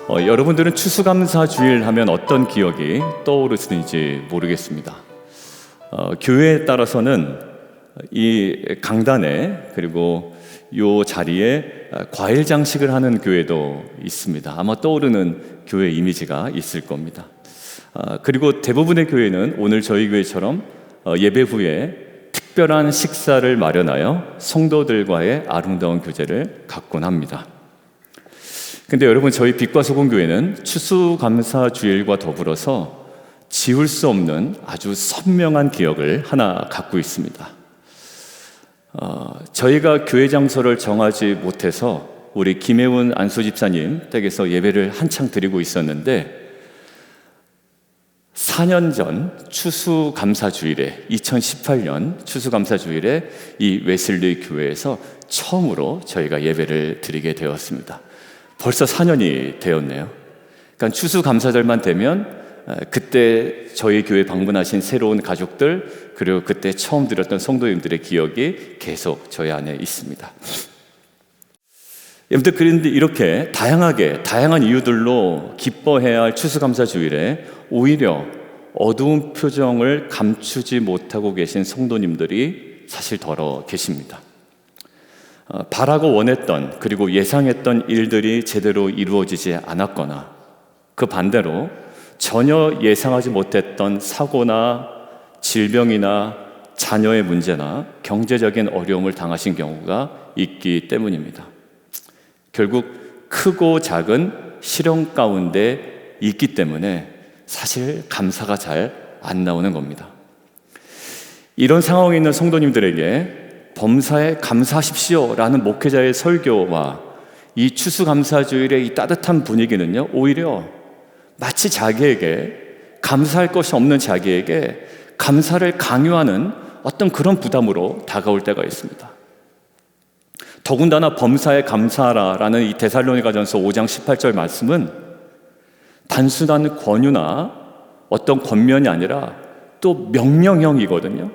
여러분들은 추수감사주일 하면 어떤 기억이 떠오르시는지 모르겠습니다. 교회에 따라서는 이 강단에 그리고 이 자리에 과일 장식을 하는 교회도 있습니다. 아마 떠오르는 교회 이미지가 있을 겁니다. 그리고 대부분의 교회는 오늘 저희 교회처럼 예배 후에 특별한 식사를 마련하여 성도들과의 아름다운 교제를 갖곤 합니다. 근데 여러분, 저희 빛과 소금 교회는 추수감사주일과 더불어서 지울 수 없는 아주 선명한 기억을 하나 갖고 있습니다. 저희가 교회 장소를 정하지 못해서 우리 김혜훈 안수 집사님 댁에서 예배를 한창 드리고 있었는데 4년 전 추수감사주일에 2018년 추수감사주일에 이 웨슬리 교회에서 처음으로 저희가 예배를 드리게 되었습니다. 벌써 4년이 되었네요. 그러니까 추수감사절만 되면 그때 저희 교회 방문하신 새로운 가족들, 그리고 그때 처음 드렸던 성도님들의 기억이 계속 저희 안에 있습니다. 여러분들, 그런데 이렇게 다양한 이유들로 기뻐해야 할 추수감사주일에 오히려 어두운 표정을 감추지 못하고 계신 성도님들이 사실 더러 계십니다. 바라고 원했던 그리고 예상했던 일들이 제대로 이루어지지 않았거나 그 반대로 전혀 예상하지 못했던 사고나 질병이나 자녀의 문제나 경제적인 어려움을 당하신 경우가 있기 때문입니다. 결국 크고 작은 시련 가운데 있기 때문에 사실 감사가 잘 안 나오는 겁니다. 이런 상황에 있는 성도님들에게 범사에 감사하십시오 라는 목회자의 설교와 이 추수감사주일의 이 따뜻한 분위기는요, 오히려 마치 자기에게 감사할 것이 없는 자기에게 감사를 강요하는 어떤 그런 부담으로 다가올 때가 있습니다. 더군다나 범사에 감사하라라는 이 데살로니가전서 5장 18절 말씀은 단순한 권유나 어떤 권면이 아니라 또 명령형이거든요.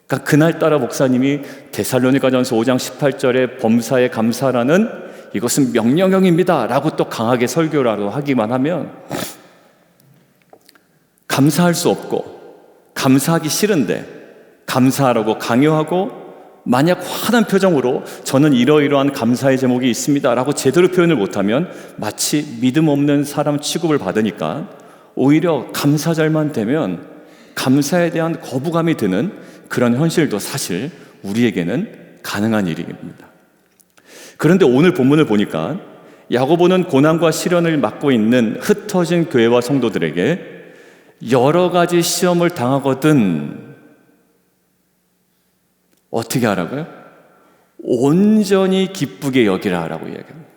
그러니까 그날따라 목사님이 데살로니가전서 5장 18절에 범사에 감사라는 이것은 명령형입니다 라고 또 강하게 설교라도 하기만 하면 감사할 수 없고 감사하기 싫은데 감사하라고 강요하고, 만약 화난 표정으로 저는 이러이러한 감사의 제목이 있습니다 라고 제대로 표현을 못하면 마치 믿음 없는 사람 취급을 받으니까 오히려 감사절만 되면 감사에 대한 거부감이 드는 그런 현실도 사실 우리에게는 가능한 일입니다. 그런데 오늘 본문을 보니까 야고보는 고난과 시련을 맞고 있는 흩어진 교회와 성도들에게 여러 가지 시험을 당하거든 어떻게 하라고요? 온전히 기쁘게 여기라 라고 이야기합니다.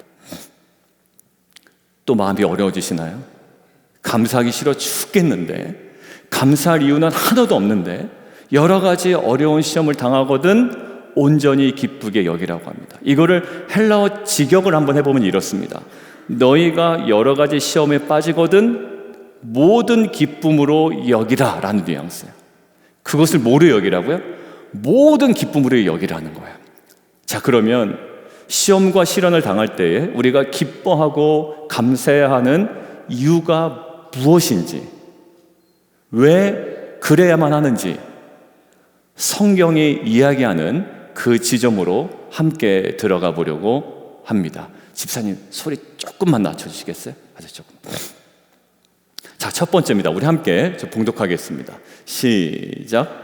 또 마음이 어려워지시나요? 감사하기 싫어 죽겠는데, 감사할 이유는 하나도 없는데 여러 가지 어려운 시험을 당하거든 온전히 기쁘게 여기라고 합니다. 이거를 헬라어 직역을 한번 해보면 이렇습니다. 너희가 여러 가지 시험에 빠지거든 모든 기쁨으로 여기라 라는 뉘앙스예요. 그것을 뭐로 여기라고요? 모든 기쁨으로 여기라는 거예요. 자, 그러면 시험과 시련을 당할 때에 우리가 기뻐하고 감사해야 하는 이유가 무엇인지, 왜 그래야만 하는지 성경이 이야기하는 그 지점으로 함께 들어가 보려고 합니다. 집사님, 소리 조금만 낮춰주시겠어요? 아주 조금. 자, 첫 번째입니다. 우리 함께 봉독하겠습니다. 시작.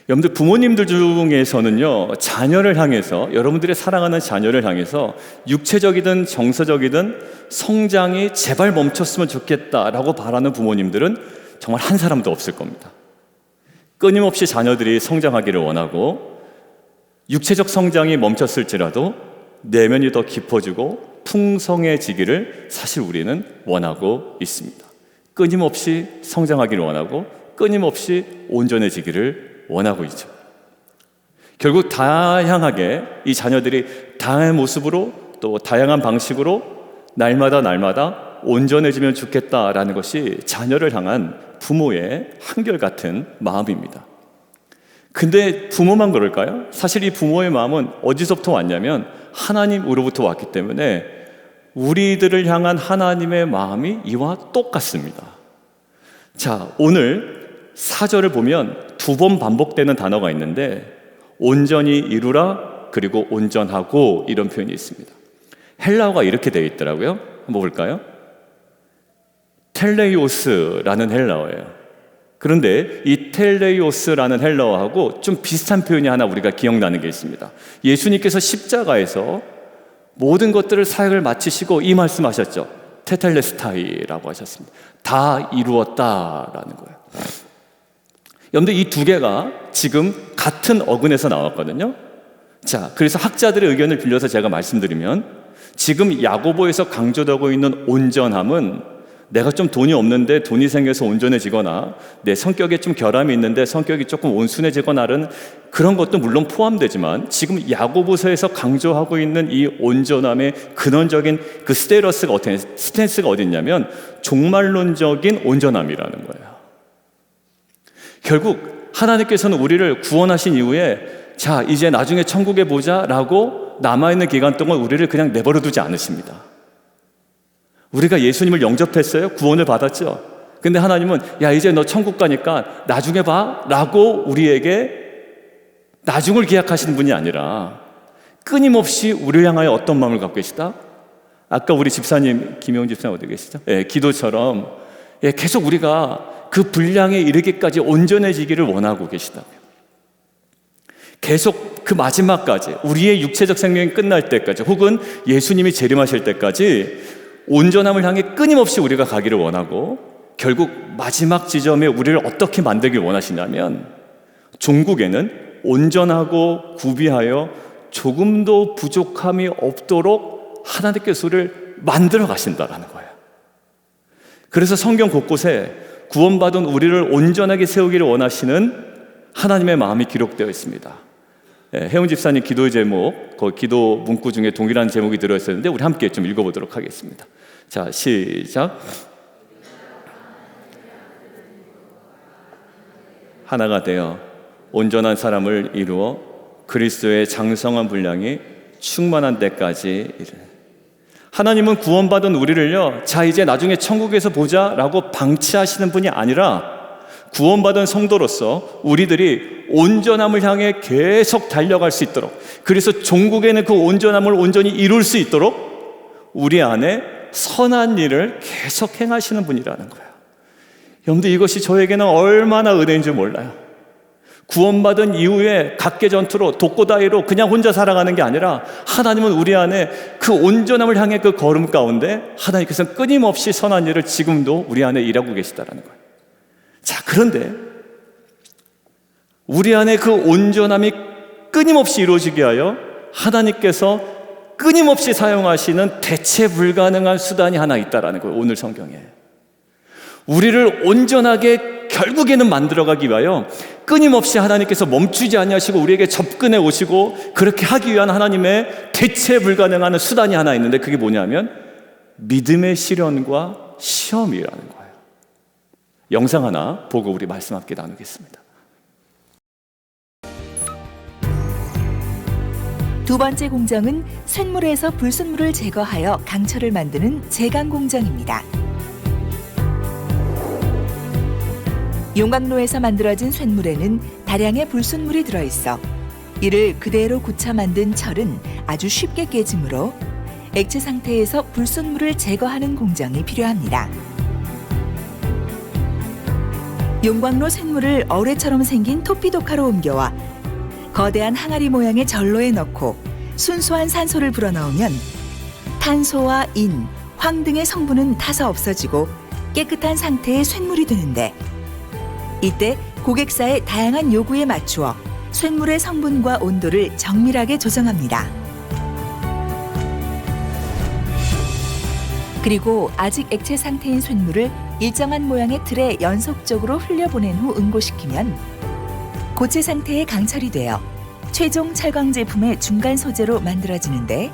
여러분들, 부모님들 중에서는요, 자녀를 향해서, 여러분들의 사랑하는 자녀를 향해서 육체적이든 정서적이든 성장이 제발 멈췄으면 좋겠다라고 바라는 부모님들은 정말 한 사람도 없을 겁니다. 끊임없이 자녀들이 성장하기를 원하고, 육체적 성장이 멈췄을지라도 내면이 더 깊어지고 풍성해지기를 사실 우리는 원하고 있습니다. 끊임없이 성장하기를 원하고, 끊임없이 온전해지기를 원하고 있죠. 결국 다양하게 이 자녀들이 다양한 모습으로 또 다양한 방식으로 날마다 온전해지면 좋겠다라는 것이 자녀를 향한 부모의 한결같은 마음입니다. 근데 부모만 그럴까요? 사실 이 부모의 마음은 어디서부터 왔냐면 하나님으로부터 왔기 때문에 우리들을 향한 하나님의 마음이 이와 똑같습니다. 자, 오늘 4절을 보면 2번 반복되는 단어가 있는데 온전히 이루라, 그리고 온전하고, 이런 표현이 있습니다. 헬라어가 이렇게 되어 있더라고요. 한번 볼까요? 텔레이오스라는 헬라어예요. 그런데 이 텔레이오스라는 헬라어하고 좀 비슷한 표현이 하나 우리가 기억나는 게 있습니다. 예수님께서 십자가에서 모든 것들을 사역을 마치시고 이 말씀하셨죠. 테텔레스타이라고 하셨습니다. 다 이루었다라는 거예요. 여러분들 이 두 개가 지금 같은 어근에서 나왔거든요. 자, 그래서 학자들의 의견을 빌려서 제가 말씀드리면 지금 야고보에서 강조되고 있는 온전함은 내가 좀 돈이 없는데 돈이 생겨서 온전해지거나 내 성격에 좀 결함이 있는데 성격이 조금 온순해지거나 하는 그런 것도 물론 포함되지만 지금 야고보서에서 강조하고 있는 이 온전함의 근원적인 그 스탠스가 어디 있냐면 종말론적인 온전함이라는 거예요. 결국 하나님께서는 우리를 구원하신 이후에 자, 이제 나중에 천국에 보자 라고 남아있는 기간 동안 우리를 그냥 내버려 두지 않으십니다. 우리가 예수님을 영접했어요. 구원을 받았죠. 근데 하나님은 야, 이제 너 천국 가니까 나중에 봐 라고 우리에게 나중을 기약하시는 분이 아니라 끊임없이 우리를 향하여 어떤 마음을 갖고 계시다? 아까 우리 집사님, 김용 집사님 어디 계시죠? 기도처럼 계속 우리가 그 분량에 이르기까지 온전해지기를 원하고 계시다고요. 계속 그 마지막까지, 우리의 육체적 생명이 끝날 때까지, 혹은 예수님이 재림하실 때까지 온전함을 향해 끊임없이 우리가 가기를 원하고, 결국 마지막 지점에 우리를 어떻게 만들길 원하시냐면 종국에는 온전하고 구비하여 조금도 부족함이 없도록 하나님께서 우리를 만들어 가신다라는 거예요. 그래서 성경 곳곳에 구원받은 우리를 온전하게 세우기를 원하시는 하나님의 마음이 기록되어 있습니다. 혜원 집사님 기도의 제목, 그 기도 문구 중에 동일한 제목이 들어있었는데 우리 함께 좀 읽어보도록 하겠습니다. 자, 시작. 하나가 되어 온전한 사람을 이루어 그리스도의 장성한 분량이 충만한 데까지 이르. 하나님은 구원받은 우리를요, 자, 이제 나중에 천국에서 보자 라고 방치하시는 분이 아니라 구원받은 성도로서 우리들이 온전함을 향해 계속 달려갈 수 있도록, 그래서 종국에는 그 온전함을 온전히 이룰 수 있도록 우리 안에 선한 일을 계속 행하시는 분이라는 거예요. 여러분들, 이것이 저에게는 얼마나 은혜인 줄 몰라요. 구원받은 이후에 각계 전투로 독고다이로 그냥 혼자 살아가는 게 아니라 하나님은 우리 안에 그 온전함을 향해 그 걸음 가운데 하나님께서는 끊임없이 선한 일을 지금도 우리 안에 일하고 계시다는 거예요. 자, 그런데 우리 안에 그 온전함이 끊임없이 이루어지게 하여 하나님께서 끊임없이 사용하시는 대체 불가능한 수단이 하나 있다라는 거예요. 오늘 성경에 우리를 온전하게 결국에는 만들어가기 위하여 끊임없이 하나님께서 멈추지 아니하시고 우리에게 접근해 오시고 그렇게 하기 위한 하나님의 대체 불가능한 수단이 하나 있는데 그게 뭐냐면 믿음의 시련과 시험이라는 거예요. 영상 하나 보고 우리 말씀 함께 나누겠습니다. 두 번째 공정은 쇳물에서 불순물을 제거하여 강철을 만드는 제강 공정입니다. 용광로에서 만들어진 쇳물에는 다량의 불순물이 들어있어 이를 그대로 굳혀 만든 철은 아주 쉽게 깨지므로 액체 상태에서 불순물을 제거하는 공정이 필요합니다. 용광로 쇳물을 어뢰처럼 생긴 토피도카로 옮겨와 거대한 항아리 모양의 전로에 넣고 순수한 산소를 불어넣으면 탄소와 인, 황 등의 성분은 타서 없어지고 깨끗한 상태의 쇳물이 되는데 이때 고객사의 다양한 요구에 맞추어 쇳물의 성분과 온도를 정밀하게 조정합니다. 그리고 아직 액체 상태인 쇳물을 일정한 모양의 틀에 연속적으로 흘려보낸 후 응고시키면 고체 상태의 강철이 되어 최종 철광 제품의 중간 소재로 만들어지는데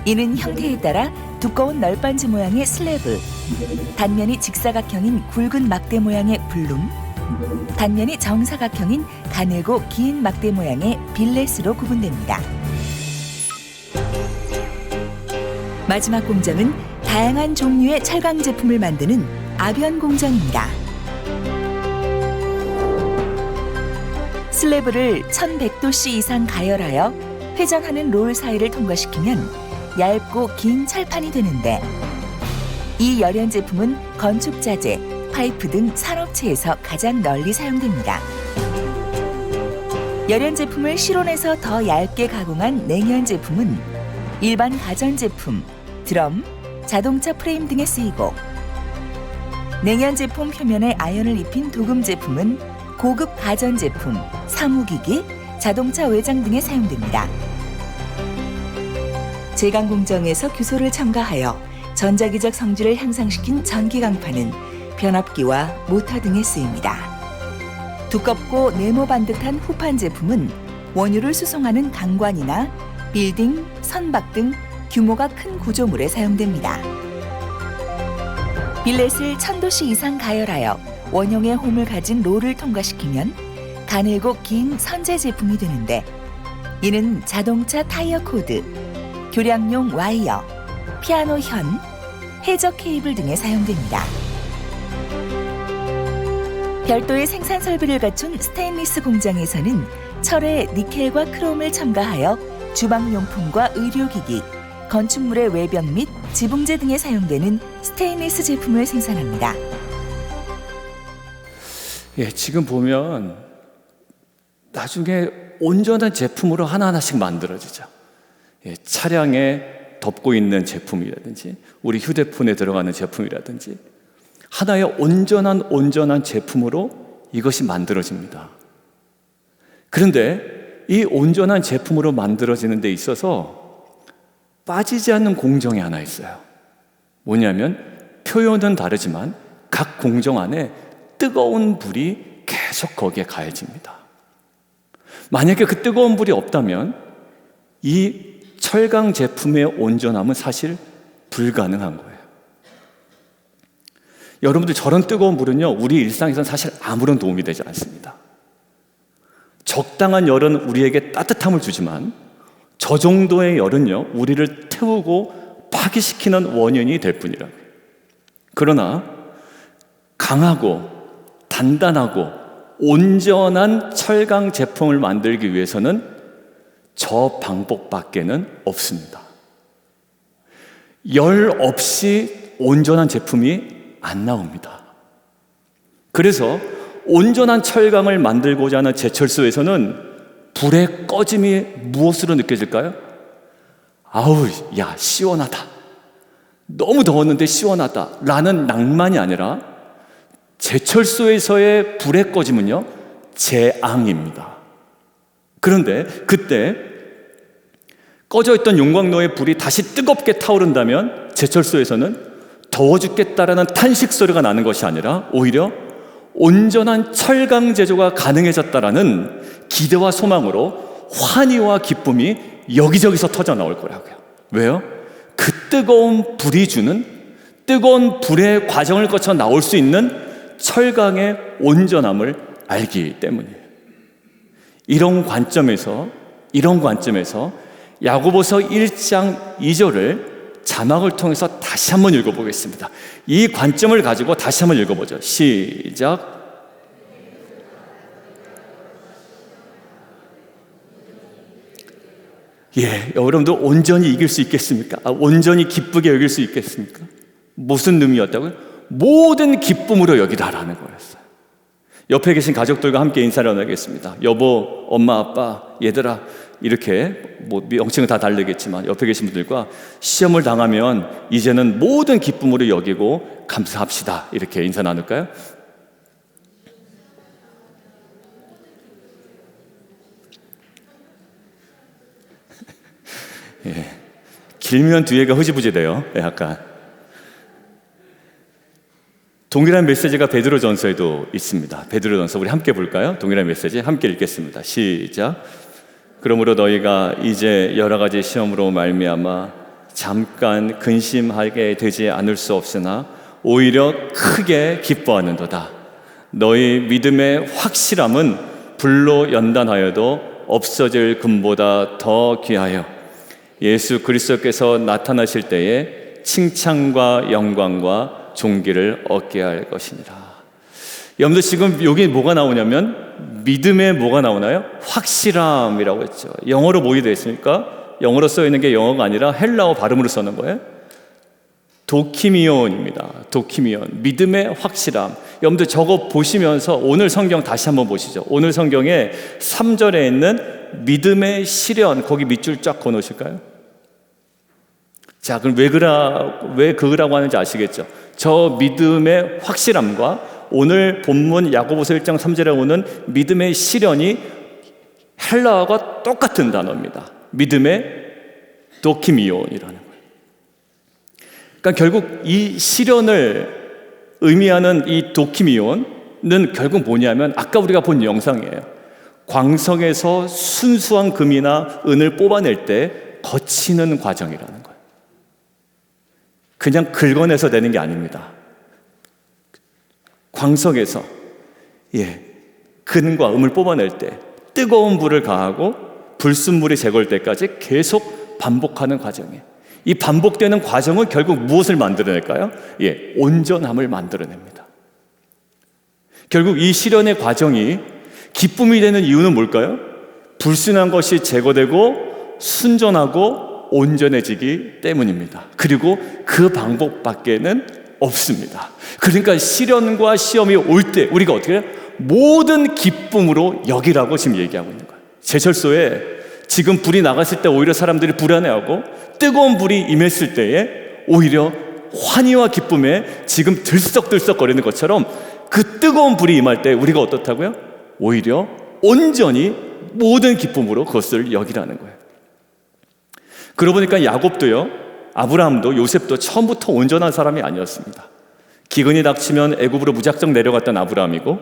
이는 형태에 따라 두꺼운 널빤지 모양의 슬래브, 단면이 직사각형인 굵은 막대 모양의 블룸, 단면이 정사각형인 가늘고 긴 막대 모양의 빌렛으로 구분됩니다. 마지막 공장은 다양한 종류의 철강 제품을 만드는 아변 공장입니다. 슬래브를 1100도씨 이상 가열하여 회전하는 롤 사이를 통과시키면 얇고 긴 철판이 되는데, 이 열연 제품은 건축 자재, 파이프 등 산업체에서 가장 널리 사용됩니다. 열연 제품을 실온에서 더 얇게 가공한 냉연 제품은 일반 가전 제품, 드럼, 자동차 프레임 등에 쓰이고, 냉연 제품 표면에 아연을 입힌 도금 제품은 고급 가전 제품, 사무기기, 자동차 외장 등에 사용됩니다. 제강 공정에서 규소를 첨가하여 전자기적 성질을 향상시킨 전기 강판은 변압기와 모터 등에 쓰입니다. 두껍고 네모 반듯한 후판 제품은 원유를 수송하는 강관이나 빌딩, 선박 등 규모가 큰 구조물에 사용됩니다. 빌렛을 1000도씨 이상 가열하여 원형의 홈을 가진 롤을 통과시키면 가늘고 긴 선재 제품이 되는데, 이는 자동차 타이어 코드, 교량용 와이어, 피아노 현, 해적 케이블 등에 사용됩니다. 별도의 생산 설비를 갖춘 스테인리스 공장에서는 철에 니켈과 크롬을 첨가하여 주방용품과 의료기기, 건축물의 외벽 및 지붕재 등에 사용되는 스테인리스 제품을 생산합니다. 예, 지금 보면 나중에 온전한 제품으로 하나하나씩 만들어지죠. 예, 차량에 덮고 있는 제품이라든지 우리 휴대폰에 들어가는 제품이라든지 하나의 온전한 제품으로 이것이 만들어집니다. 그런데 이 온전한 제품으로 만들어지는 데 있어서 빠지지 않는 공정이 하나 있어요. 뭐냐면 표현은 다르지만 각 공정 안에 뜨거운 불이 계속 거기에 가해집니다. 만약에 그 뜨거운 불이 없다면 이 철강 제품의 온전함은 사실 불가능한 거예요. 여러분들, 저런 뜨거운 불은요, 우리 일상에서는 사실 아무런 도움이 되지 않습니다. 적당한 열은 우리에게 따뜻함을 주지만 저 정도의 열은요, 우리를 태우고 파괴시키는 원인이 될 뿐이라고요. 그러나 강하고 단단하고 온전한 철강 제품을 만들기 위해서는 저 방법밖에는 없습니다. 열 없이 온전한 제품이 안 나옵니다. 그래서 온전한 철강을 만들고자 하는 제철소에서는 불의 꺼짐이 무엇으로 느껴질까요? 아우, 야, 시원하다. 너무 더웠는데 시원하다. 라는 낭만이 아니라 제철소에서의 불의 꺼짐은요, 재앙입니다. 그런데 그때 꺼져 있던 용광로의 불이 다시 뜨겁게 타오른다면 제철소에서는 더워 죽겠다라는 탄식 소리가 나는 것이 아니라 오히려 온전한 철강 제조가 가능해졌다라는 기대와 소망으로 환희와 기쁨이 여기저기서 터져 나올 거라고요. 왜요? 그 뜨거운 불이 주는, 뜨거운 불의 과정을 거쳐 나올 수 있는 철강의 온전함을 알기 때문이에요. 이런 관점에서 야고보서 1장 2절을 자막을 통해서 다시 한번 읽어보겠습니다. 이 관점을 가지고 다시 한번 읽어보죠. 시작. 예, 여러분들 온전히 이길 수 있겠습니까? 온전히 기쁘게 여길 수 있겠습니까? 무슨 의미였다고요? 모든 기쁨으로 여기라라는 거였어요. 옆에 계신 가족들과 함께 인사를 나누겠습니다. 여보, 엄마, 아빠, 얘들아, 이렇게 명칭은 다 다르겠지만 옆에 계신 분들과 시험을 당하면 이제는 모든 기쁨으로 여기고 감사합시다. 이렇게 인사 나눌까요? 예, 길면 뒤에가 흐지부지 돼요. 약간 동일한 메시지가 베드로전서에도 있습니다. 베드로전서 우리 함께 볼까요? 동일한 메시지 함께 읽겠습니다. 시작. 그러므로 너희가 이제 여러 가지 시험으로 말미암아 잠깐 근심하게 되지 않을 수 없으나 오히려 크게 기뻐하는도다. 너희 믿음의 확실함은 불로 연단하여도 없어질 금보다 더 귀하여 예수 그리스도께서 나타나실 때에 칭찬과 영광과 존귀를 얻게 할 것이니라. 여러분들 지금 여기 뭐가 나오냐면 믿음에 뭐가 나오나요? 확실함이라고 했죠. 영어로 뭐이 되어 있습니까? 영어로 써 있는 게 영어가 아니라 헬라어 발음으로 써는 거예요. 도키미온입니다. 도키미온. 믿음의 확실함. 여러분들 저거 보시면서 오늘 성경 다시 한번 보시죠. 오늘 성경에 3절에 있는 믿음의 시련, 거기 밑줄 쫙 그어놓으실까요? 자, 그럼 왜 그거라고 하는지 아시겠죠? 저 믿음의 확실함과 오늘 본문 야고보서 1장 3절에 오는 믿음의 시련이 헬라어가 똑같은 단어입니다. 믿음의 도키미온이라는 거예요. 그러니까 결국 이 시련을 의미하는 이 도키미온은 결국 뭐냐면 아까 우리가 본 영상이에요. 광석에서 순수한 금이나 은을 뽑아낼 때 거치는 과정이라는 거예요. 그냥 긁어내서 내는 게 아닙니다. 광석에서 금과 음을 뽑아낼 때 뜨거운 불을 가하고 불순물이 제거될 때까지 계속 반복하는 과정이에요. 이 반복되는 과정은 결국 무엇을 만들어낼까요? 온전함을 만들어냅니다. 결국 이 시련의 과정이 기쁨이 되는 이유는 뭘까요? 불순한 것이 제거되고 순전하고 온전해지기 때문입니다. 그리고 그 방법밖에는 없습니다. 그러니까 시련과 시험이 올 때 우리가 어떻게 해요? 모든 기쁨으로 여기라고 지금 얘기하고 있는 거예요. 제철소에 지금 불이 나갔을 때 오히려 사람들이 불안해하고 뜨거운 불이 임했을 때에 오히려 환희와 기쁨에 지금 들썩들썩거리는 것처럼 그 뜨거운 불이 임할 때 우리가 어떻다고요? 오히려 온전히 모든 기쁨으로 그것을 여기라는 거예요. 그러고 보니까 야곱도요, 아브라함도 요셉도 처음부터 온전한 사람이 아니었습니다. 기근이 닥치면 애굽으로 무작정 내려갔던 아브라함이고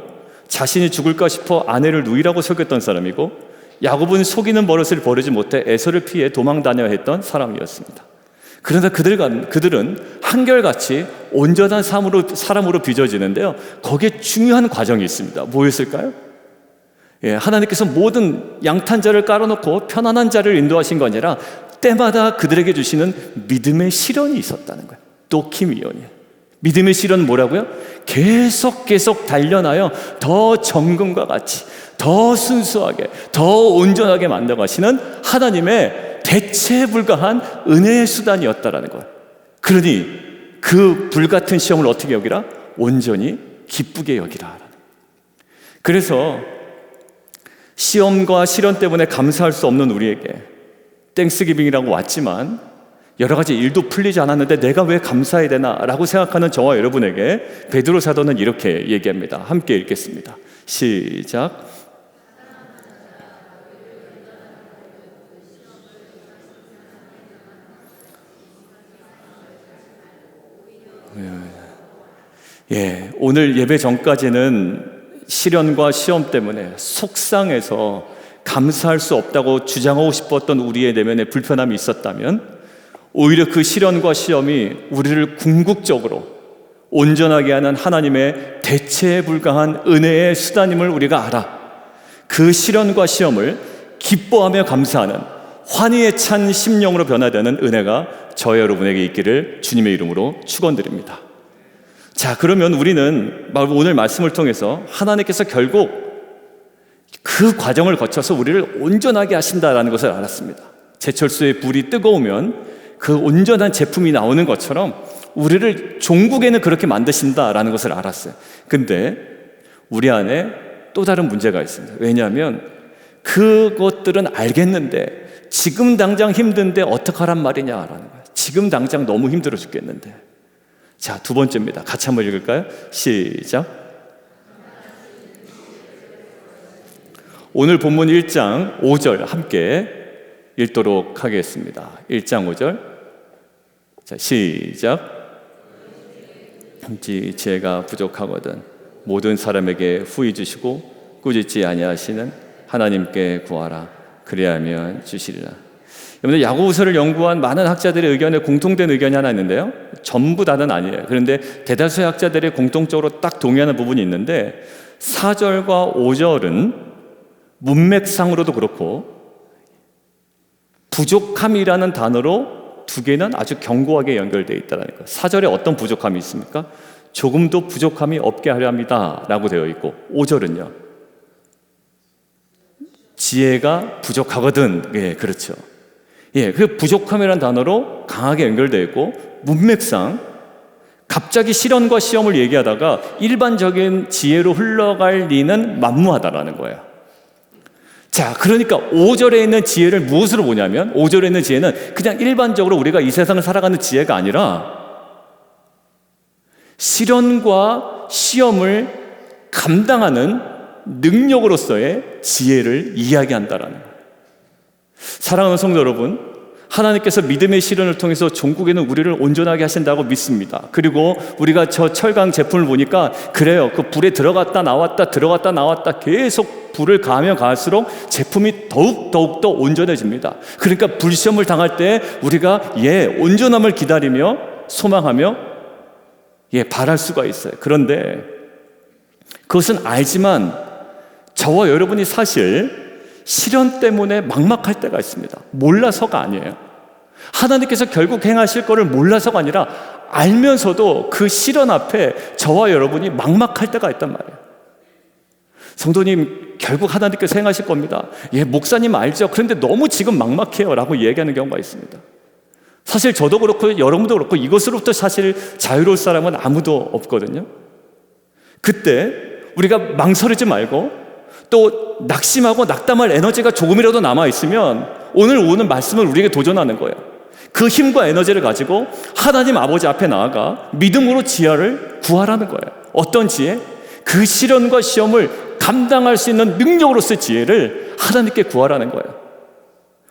자신이 죽을까 싶어 아내를 누이라고 속였던 사람이고 야곱은 속이는 버릇을 버리지 못해 에서를 피해 도망 다녀야 했던 사람이었습니다. 그러나 그들은 한결같이 온전한 사람으로 빚어지는데요, 거기에 중요한 과정이 있습니다. 뭐였을까요? 하나님께서 모든 양탄자를 깔아놓고 편안한 자를 인도하신 거 아니라 때마다 그들에게 주시는 믿음의 시련이 있었다는 거예요. 도키미온이에요. 믿음의 시련은 뭐라고요? 계속 단련하여 더 정금과 같이 더 순수하게 더 온전하게 만들어가시는 하나님의 대체 불가한 은혜의 수단이었다라는 거예요. 그러니 그 불같은 시험을 어떻게 여기라? 온전히 기쁘게 여기라. 그래서 시험과 시련 때문에 감사할 수 없는 우리에게 땡스기빙이라고 왔지만 여러 가지 일도 풀리지 않았는데 내가 왜 감사해야 되나 라고 생각하는 저와 여러분에게 베드로 사도는 이렇게 얘기합니다. 함께 읽겠습니다. 시작. 오늘 예배 전까지는 시련과 시험 때문에 속상해서 감사할 수 없다고 주장하고 싶었던 우리의 내면에 불편함이 있었다면 오히려 그 시련과 시험이 우리를 궁극적으로 온전하게 하는 하나님의 대체에 불과한 은혜의 수단임을 우리가 알아 그 시련과 시험을 기뻐하며 감사하는 환희에 찬 심령으로 변화되는 은혜가 저와 여러분에게 있기를 주님의 이름으로 축원드립니다. 자, 그러면 우리는 오늘 말씀을 통해서 하나님께서 결국 그 과정을 거쳐서 우리를 온전하게 하신다라는 것을 알았습니다. 제철소에 불이 뜨거우면 그 온전한 제품이 나오는 것처럼 우리를 종국에는 그렇게 만드신다라는 것을 알았어요. 근데 우리 안에 또 다른 문제가 있습니다. 왜냐하면 그것들은 알겠는데 지금 당장 힘든데 어떡하란 말이냐라는 거예요. 지금 당장 너무 힘들어 죽겠는데. 자, 두 번째입니다. 같이 한번 읽을까요? 시작. 오늘 본문 1장 5절 함께 읽도록 하겠습니다. 1장 5절. 자, 시작. 흠지 지혜가 부족하거든 모든 사람에게 후히 주시고 꾸짖지 아니하시는 하나님께 구하라. 그리하면 주시리라. 여러분들 야고보서를 연구한 많은 학자들의 의견에 공통된 의견이 하나 있는데요, 전부 다는 아니에요. 그런데 대다수의 학자들이 공통적으로 딱 동의하는 부분이 있는데 4절과 5절은 문맥상으로도 그렇고 부족함이라는 단어로 두 개는 아주 견고하게 연결되어 있다는 거예요. 4절에 어떤 부족함이 있습니까? 조금도 부족함이 없게 하려 합니다 라고 되어 있고, 5절은요, 지혜가 부족하거든. 예, 그렇죠. 예, 그 부족함이라는 단어로 강하게 연결되어 있고, 문맥상 갑자기 실현과 시험을 얘기하다가 일반적인 지혜로 흘러갈 리는 만무하다라는 거예요. 자, 그러니까 5절에 있는 지혜를 무엇으로 보냐면, 5절에 있는 지혜는 그냥 일반적으로 우리가 이 세상을 살아가는 지혜가 아니라 실현과 시험을 감당하는 능력으로서의 지혜를 이야기한다라는 거예요. 사랑하는 성도 여러분, 하나님께서 믿음의 시련을 통해서 종국에는 우리를 온전하게 하신다고 믿습니다. 그리고 우리가 저 철강 제품을 보니까 그래요. 그 불에 들어갔다 나왔다 계속 불을 가하면 가할수록 제품이 더욱더 온전해집니다. 그러니까 불시험을 당할 때 우리가 온전함을 기다리며 소망하며 바랄 수가 있어요. 그런데 그것은 알지만 저와 여러분이 사실 시련 때문에 막막할 때가 있습니다. 몰라서가 아니에요. 하나님께서 결국 행하실 거를 몰라서가 아니라 알면서도 그 시련 앞에 저와 여러분이 막막할 때가 있단 말이에요. 성도님, 결국 하나님께서 행하실 겁니다. 목사님 알죠? 그런데 너무 지금 막막해요 라고 얘기하는 경우가 있습니다. 사실 저도 그렇고 여러분도 그렇고 이것으로부터 사실 자유로울 사람은 아무도 없거든요. 그때 우리가 망설이지 말고 또 낙심하고 낙담할 에너지가 조금이라도 남아있으면 오늘 오는 말씀을 우리에게 도전하는 거예요. 그 힘과 에너지를 가지고 하나님 아버지 앞에 나아가 믿음으로 지혜를 구하라는 거예요. 어떤 지혜? 그 시련과 시험을 감당할 수 있는 능력으로서의 지혜를 하나님께 구하라는 거예요.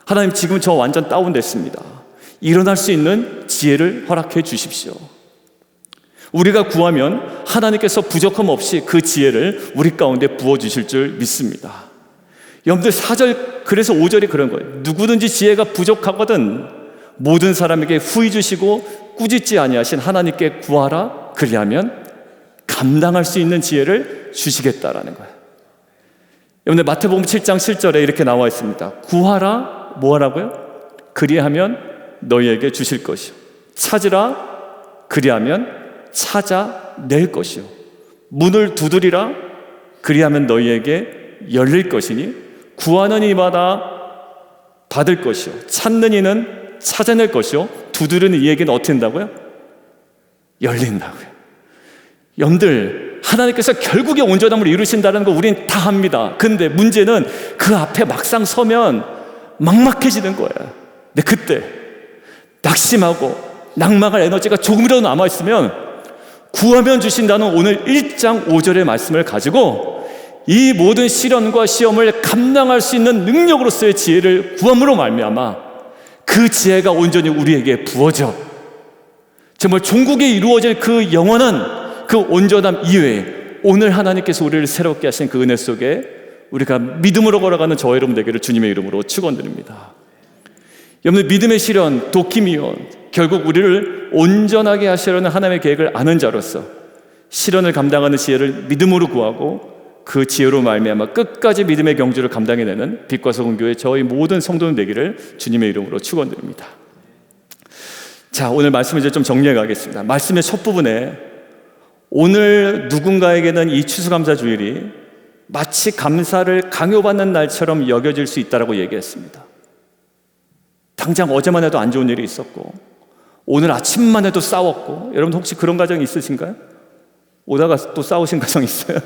하나님, 지금 저 완전 다운됐습니다. 일어날 수 있는 지혜를 허락해 주십시오. 우리가 구하면 하나님께서 부족함 없이 그 지혜를 우리 가운데 부어주실 줄 믿습니다. 여러분들 4절, 그래서 5절이 그런 거예요. 누구든지 지혜가 부족하거든 모든 사람에게 후히 주시고 꾸짖지 아니하신 하나님께 구하라. 그리하면 감당할 수 있는 지혜를 주시겠다라는 거예요. 여러분들 마태복음 7장 7절에 이렇게 나와 있습니다. 구하라, 뭐 하라고요? 그리하면 너희에게 주실 것이요, 찾으라, 그리하면 찾아낼 것이요, 문을 두드리라, 그리하면 너희에게 열릴 것이니 구하는 이마다 받을 것이요, 찾는 이는 찾아낼 것이요, 두드리는 이에게는 어떻게 된다고요? 열린다고요. 여러분들, 하나님께서 결국에 온전함을 이루신다는 거 우린 다 합니다. 근데 문제는 그 앞에 막상 서면 막막해지는 거예요. 근데 그때 낙심하고 낙망할 에너지가 조금이라도 남아있으면 구하면 주신다는 오늘 1장 5절의 말씀을 가지고 이 모든 시련과 시험을 감당할 수 있는 능력으로서의 지혜를 구함으로 말미암아 그 지혜가 온전히 우리에게 부어져 정말 종국에 이루어질 그 영원한 그 온전함 이외에 오늘 하나님께서 우리를 새롭게 하신 그 은혜 속에 우리가 믿음으로 걸어가는 저와 여러분 되기를 주님의 이름으로 축원드립니다. 여러분, 믿음의 시련, 도키미온, 결국 우리를 온전하게 하시려는 하나님의 계획을 아는 자로서 시련을 감당하는 지혜를 믿음으로 구하고 그 지혜로 말미암아 끝까지 믿음의 경주를 감당해내는 빛과 소금 교회 저희 모든 성도들 되기를 주님의 이름으로 축원드립니다. 자, 오늘 말씀을 이제 좀 정리해 가겠습니다. 말씀의 첫 부분에 오늘 누군가에게는 이 추수감사 주일이 마치 감사를 강요받는 날처럼 여겨질 수 있다라고 얘기했습니다. 당장 어제만 해도 안 좋은 일이 있었고 오늘 아침만 해도 싸웠고, 여러분 혹시 그런 가정이 있으신가요? 오다가 또 싸우신 가정 있어요?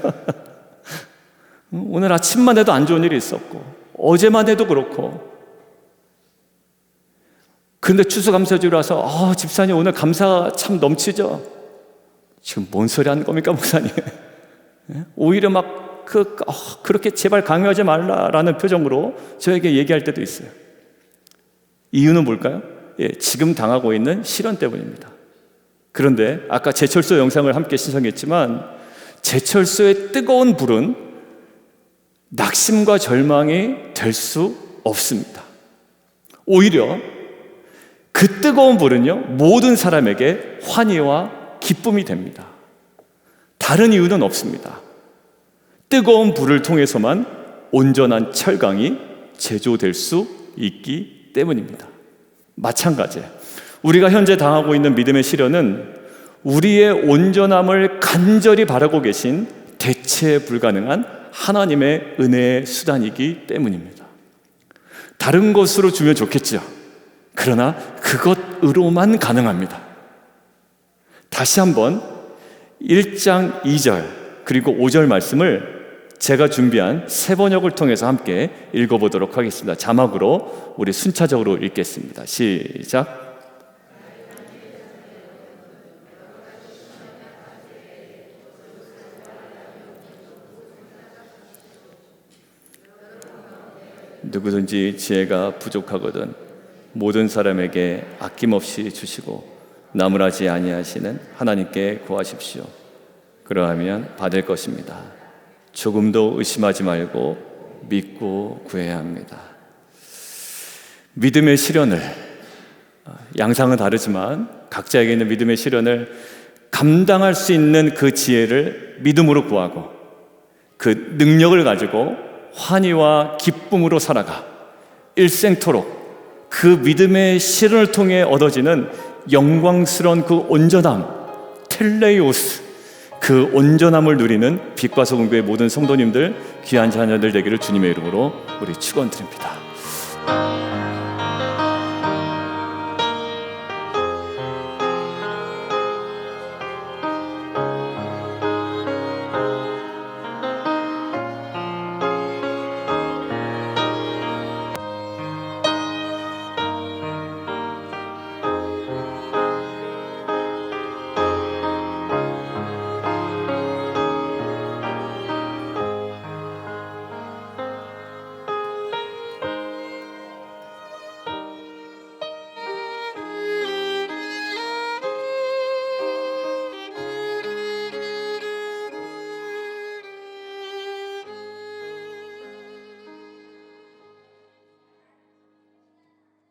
오늘 아침만 해도 안 좋은 일이 있었고 어제만 해도 그렇고, 그런데 추수감사주라서 집사님 오늘 감사 참 넘치죠? 지금 뭔 소리 하는 겁니까 목사님? 오히려 막 그렇게 제발 강요하지 말라라는 표정으로 저에게 얘기할 때도 있어요. 이유는 뭘까요? 지금 당하고 있는 시련 때문입니다. 그런데 아까 제철소 영상을 함께 신청했지만 제철소의 뜨거운 불은 낙심과 절망이 될 수 없습니다. 오히려 그 뜨거운 불은요, 모든 사람에게 환희와 기쁨이 됩니다. 다른 이유는 없습니다. 뜨거운 불을 통해서만 온전한 철강이 제조될 수 있기 때문입니다. 마찬가지예요. 우리가 현재 당하고 있는 믿음의 시련은 우리의 온전함을 간절히 바라고 계신 대체 불가능한 하나님의 은혜의 수단이기 때문입니다. 다른 것으로 주면 좋겠죠. 그러나 그것으로만 가능합니다. 다시 한번 1장 2절 그리고 5절 말씀을 제가 준비한 세 번역을 통해서 함께 읽어보도록 하겠습니다. 자막으로 우리 순차적으로 읽겠습니다. 시작. 누구든지 지혜가 부족하거든 모든 사람에게 아낌없이 주시고 나무라지 아니하시는 하나님께 구하십시오. 그러하면 받을 것입니다. 조금도 의심하지 말고 믿고 구해야 합니다. 믿음의 시련을, 양상은 다르지만 각자에게 있는 믿음의 시련을 감당할 수 있는 그 지혜를 믿음으로 구하고 그 능력을 가지고 환희와 기쁨으로 살아가 일생토록 그 믿음의 시련을 통해 얻어지는 영광스러운 그 온전함, 텔레이오스, 그 온전함을 누리는 빛과 소금교의 모든 성도님들, 귀한 자녀들 되기를 주님의 이름으로 우리 축원드립니다.